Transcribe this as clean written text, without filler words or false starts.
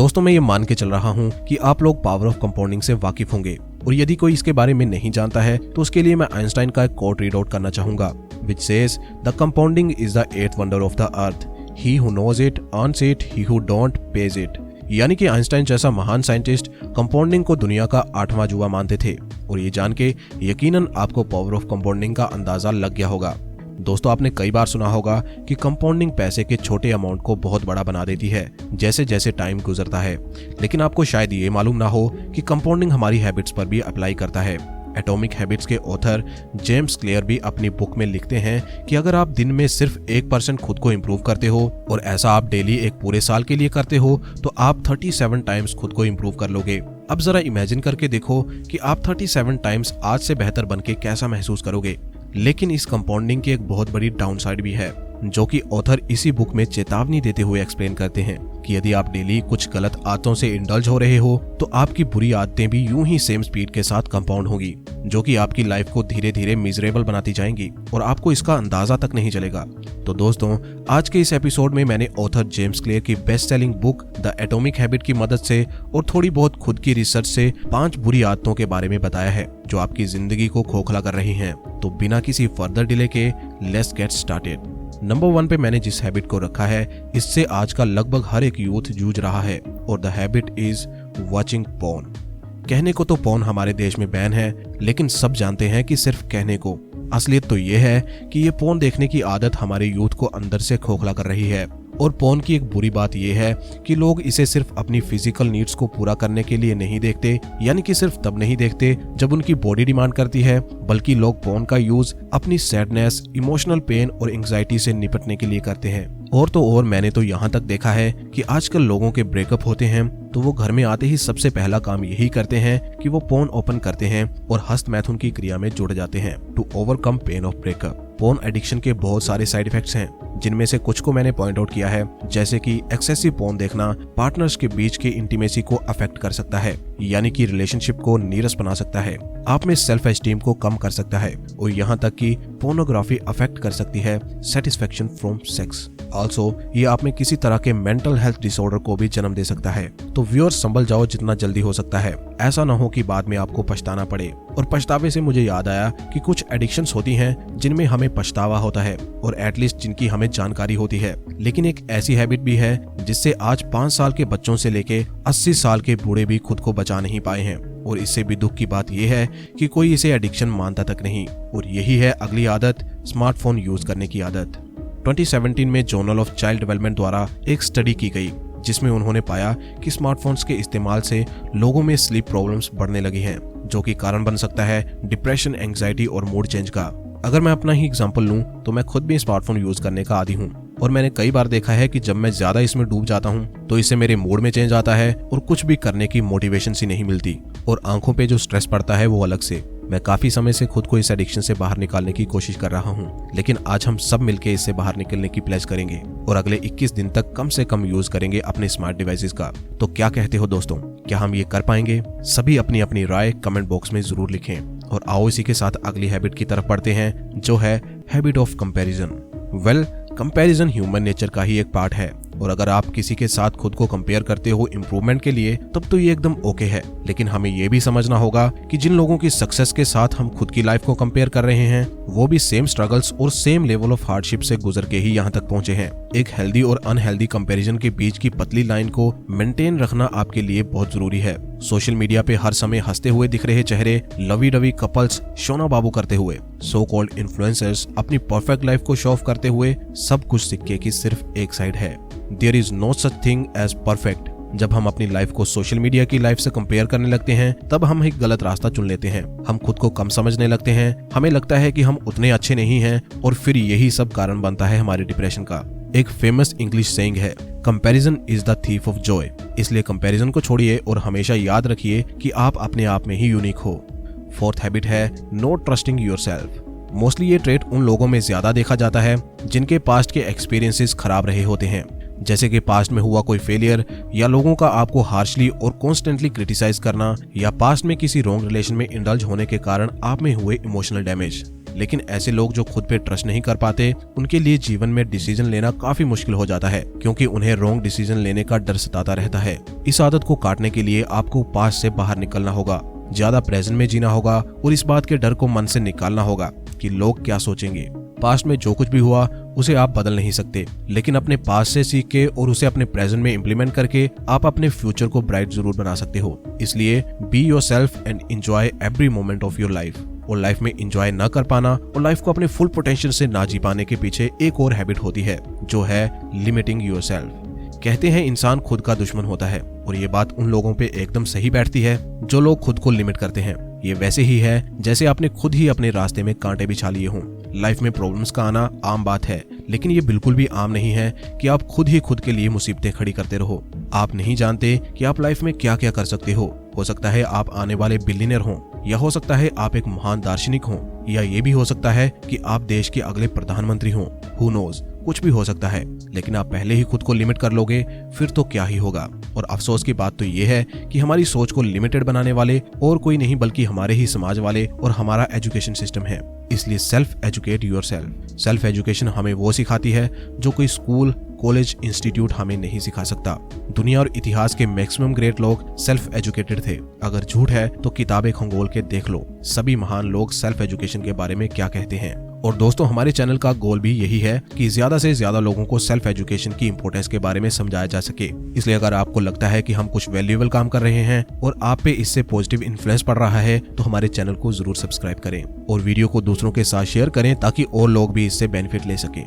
दोस्तों मैं ये मान के चल रहा हूँ कि आप लोग पावर ऑफ कंपाउंडिंग से वाकिफ होंगे, और यदि कोई इसके बारे में नहीं जानता है तो उसके लिए मैं आइंस्टाइन का एक कोट रीड आउट करना चाहूंगा, which says the compounding is the eighth wonder of the earth, he who knows it earns it, he who don't pays it. यानी कि आइंस्टाइन जैसा महान साइंटिस्ट कंपाउंडिंग को दुनिया का 8वां जुआ मानते थे, और ये जान के यकीनन आपको पावर ऑफ कंपाउंडिंग का अंदाजा लग गया होगा। दोस्तों आपने कई बार सुना होगा कि कंपाउंडिंग पैसे के छोटे अमाउंट को बहुत बड़ा बना देती है जैसे जैसे टाइम गुजरता है, लेकिन आपको शायद ये मालूम ना हो कि कंपाउंडिंग हमारी हैबिट्स पर भी अप्लाई करता है। एटॉमिक हैबिट्स के ऑथर जेम्स क्लियर भी अपनी बुक में लिखते हैं कि अगर आप दिन में सिर्फ 1% खुद को इम्प्रूव करते हो और ऐसा आप डेली एक पूरे साल के लिए करते हो तो आप 37 टाइम्स खुद को इम्प्रूव कर लोगे। अब जरा इमेजिन करके देखो कि आप 37 टाइम्स आज से बेहतर बनके कैसा महसूस करोगे। लेकिन इस कंपाउंडिंग की एक बहुत बड़ी डाउनसाइड भी है, जो कि ऑथर इसी बुक में चेतावनी देते हुए एक्सप्लेन करते हैं कि यदि आप डेली कुछ गलत आदतों से इंडल्ज हो रहे हो तो आपकी बुरी आदतें भी यूं ही सेम स्पीड के साथ कंपाउंड होगी, जो कि आपकी लाइफ को धीरे धीरे मिजरेबल बनाती जाएंगी और आपको इसका अंदाजा तक नहीं चलेगा। तो दोस्तों आज के इस एपिसोड में मैंने ऑथर जेम्स क्लियर की best selling book the atomic habit की मदद से और थोड़ी बहुत खुद की रिसर्च से 5 बुरी आदतों के बारे में बताया है जो आपकी जिंदगी को खोखला कर रही हैं। तो बिना किसी फर्दर डिले के लेट्स गेट स्टार्टेड। नंबर 1 पे मैंने जिस हैबिट को रखा है इससे आज का लगभग हर एक यूथ जूझ रहा है, और the habit is watching porn. कहने को तो पोर्न हमारे देश में बैन है, लेकिन सब जानते हैं कि सिर्फ कहने को। असलियत तो ये है कि ये पोर्न देखने की आदत हमारे यूथ को अंदर से खोखला कर रही है। और पोर्न की एक बुरी बात यह है कि लोग इसे सिर्फ अपनी फिजिकल नीड्स को पूरा करने के लिए नहीं देखते, यानी कि सिर्फ तब नहीं देखते जब उनकी बॉडी डिमांड करती है, बल्कि लोग पोर्न का यूज अपनी सैडनेस, इमोशनल पेन और एंजाइटी से निपटने के लिए करते हैं। और तो और मैंने तो यहाँ तक देखा है कि आजकल लोगों के ब्रेकअप होते हैं तो वो घर में आते ही सबसे पहला काम यही करते हैं कि वो पोर्न ओपन करते हैं और हस्तमैथुन की क्रिया में जुड़ जाते हैं to overcome pain of breakup. Porn addiction के बहुत सारे साइड इफेक्ट्स हैं, जिनमें से कुछ को मैंने पॉइंट आउट किया है, जैसे कि एक्सेसिव पोर्न देखना पार्टनर्स के बीच के इंटीमेसी को अफेक्ट कर सकता है, यानी कि रिलेशनशिप को नीरस बना सकता है, आप में सेल्फ एस्टीम को कम कर सकता है, और यहाँ तक कि पोर्नोग्राफी अफेक्ट कर सकती है सेटिस्फेक्शन फ्रॉम सेक्स। ऑल्सो ये आप में किसी तरह के मेंटल हेल्थ डिसऑर्डर को भी जन्म दे सकता है। तो व्यूअर्स संभल जाओ जितना जल्दी हो सकता है, ऐसा ना हो कि बाद में आपको पछताना पड़े। और पछतावे से मुझे याद आया कि कुछ एडिक्शंस होती हैं जिनमें हमें पछतावा होता है और एटलीस्ट जिनकी हमें जानकारी होती है, लेकिन एक ऐसी हैबिट भी है जिससे आज 5 साल के बच्चों से लेके 80 साल के बूढ़े भी खुद को बचा नहीं पाए हैं। और इससे भी दुख की बात यह है कि कोई इसे एडिक्शन मानता तक नहीं, और यही है अगली आदत, स्मार्टफोन यूज करने की आदत। 2017 में जर्नल ऑफ चाइल्ड डेवलपमेंट द्वारा एक स्टडी की गई जिसमें उन्होंने पाया कि स्मार्टफोन्स के इस्तेमाल से लोगों में स्लीप प्रॉब्लम्स बढ़ने लगी हैं, जो कि कारण बन सकता है डिप्रेशन, एंजाइटी और मूड चेंज का। अगर मैं अपना ही एग्जांपल लूं तो मैं खुद भी स्मार्टफोन यूज करने का आदी हूं, और मैंने कई बार देखा है कि जब मैं ज्यादा इसमें डूब जाता हूं तो इससे मेरे मूड में चेंज आता है और कुछ भी करने की मोटिवेशन सी नहीं मिलती, और आंखों पे जो स्ट्रेस पड़ता है वो अलग से। मैं काफी समय से खुद को इस एडिक्शन से बाहर निकालने की कोशिश कर रहा हूँ, लेकिन आज हम सब मिलकर इससे बाहर निकलने की प्लेज करेंगे और अगले 21 दिन तक कम से कम यूज करेंगे अपने स्मार्ट डिवाइसेस का। तो क्या कहते हो दोस्तों, क्या हम ये कर पाएंगे? सभी अपनी अपनी राय कमेंट बॉक्स में जरूर लिखें, और आओ इसी के साथ अगली हैबिट की तरफ बढ़ते हैं, जो है habit of comparison. Well, comparison human nature का ही एक पार्ट है, और अगर आप किसी के साथ खुद को कंपेयर करते हो इम्प्रूवमेंट के लिए तब तो ये एकदम ओके है, लेकिन हमें ये भी समझना होगा कि जिन लोगों की सक्सेस के साथ हम खुद की लाइफ को कंपेयर कर रहे हैं वो भी सेम स्ट्रगल्स और सेम लेवल ऑफ हार्डशिप से गुजर के ही यहाँ तक पहुंचे हैं। एक हेल्दी और अनहेल्दी कंपैरिजन के बीच की पतली लाइन को मेंटेन रखना आपके लिए बहुत जरूरी है। सोशल मीडिया पे हर समय हंसते हुए दिख रहे चेहरे, लवी डवी कपल्स शोना बाबू करते हुए, सो कॉल्ड इन्फ्लुएंसर्स अपनी परफेक्ट लाइफ को शो ऑफ करते हुए, सब कुछ सिक्के की सिर्फ एक साइड है। There is no such thing as perfect. जब हम अपनी लाइफ को सोशल मीडिया की लाइफ से कंपेयर करने लगते हैं तब हम एक गलत रास्ता चुन लेते हैं। हम खुद को कम समझने लगते हैं, हमें लगता है कि हम उतने अच्छे नहीं हैं, और फिर यही सब कारण बनता है हमारे डिप्रेशन का। एक फेमस इंग्लिश सेइंग है, comparison is the thief of Joy. इसलिए कंपैरिजन को छोड़िए और हमेशा याद रखिए कि आप अपने आप में ही यूनिक हो। 4th हैबिट है नॉट ट्रस्टिंग योरसेल्फ। मोस्टली ये ट्रेट उन लोगों में ज्यादा देखा जाता है जिनके पास्ट के एक्सपीरियंसेस खराब रहे होते हैं, जैसे कि पास्ट में हुआ कोई फेलियर, या लोगों का आपको हार्शली और कॉन्स्टेंटली क्रिटिसाइज करना, या पास्ट में किसी रॉन्ग रिलेशन में इंडल्ज होने के कारण आप में हुए इमोशनल डैमेज। लेकिन ऐसे लोग जो खुद पे ट्रस्ट नहीं कर पाते, उनके लिए जीवन में डिसीजन लेना काफी मुश्किल हो जाता है, क्योंकि उन्हें रॉन्ग डिसीजन लेने का डर सताता रहता है। इस आदत को काटने के लिए आपको पास्ट से बाहर निकलना होगा, ज्यादा प्रेजेंट में जीना होगा और इस बात के डर को मन से निकालना होगा कि लोग क्या सोचेंगे। पास्ट में जो कुछ भी हुआ उसे आप बदल नहीं सकते, लेकिन अपने पास्ट से सीख के और उसे अपने प्रेजेंट में इम्प्लीमेंट करके आप अपने फ्यूचर को ब्राइट जरूर बना सकते हो। इसलिए be yourself and enjoy every moment of your life. और लाइफ में एंजॉय न कर पाना और लाइफ को अपने फुल पोटेंशियल से ना जी पाने के पीछे एक और हैबिट होती है, जो है लिमिटिंग योरसेल्फ। कहते हैं इंसान खुद का दुश्मन होता है, और ये बात उन लोगों पे एकदम सही बैठती है जो लोग खुद को लिमिट करते हैं। ये वैसे ही है जैसे आपने खुद ही अपने रास्ते में कांटे बिछा लिए हों। लाइफ में प्रॉब्लम्स का आना आम बात है, लेकिन ये बिल्कुल भी आम नहीं है कि आप खुद ही खुद के लिए मुसीबतें खड़ी करते रहो। आप नहीं जानते कि आप लाइफ में क्या क्या कर सकते हो सकता है आप आने वाले बिलियनर हों, या हो सकता है आप एक महान दार्शनिक हों, या ये भी हो सकता है कि आप देश के अगले प्रधानमंत्री हों। हु नोज, कुछ भी हो सकता है, लेकिन आप पहले ही खुद को लिमिट कर लोगे फिर तो क्या ही होगा। और अफसोस की बात तो ये है कि हमारी सोच को लिमिटेड बनाने वाले और कोई नहीं बल्कि हमारे ही समाज वाले और हमारा एजुकेशन सिस्टम है। इसलिए self educate yourself. Self education हमें वो सिखाती है जो कोई स्कूल, कॉलेज, इंस्टीट्यूट हमें नहीं सिखा सकता। दुनिया और इतिहास के मैक्सिमम ग्रेट लोग सेल्फ एजुकेटेड थे। अगर झूठ है तो किताबें खंगोल के देख लो, सभी महान लोग सेल्फ एजुकेशन के बारे में क्या कहते हैं। और दोस्तों, हमारे चैनल का गोल भी यही है कि ज्यादा से ज्यादा लोगों को सेल्फ एजुकेशन की इंपॉर्टेंस के बारे में समझाया जा सके। इसलिए अगर आपको लगता है कि हम कुछ वैल्यूएबल काम कर रहे हैं और आप पे इससे पॉजिटिव इन्फ्लुएंस पड़ रहा है, तो हमारे चैनल को जरूर सब्सक्राइब करें और वीडियो को दूसरों के साथ शेयर करें ताकि और लोग भी इससे बेनिफिट ले सकें।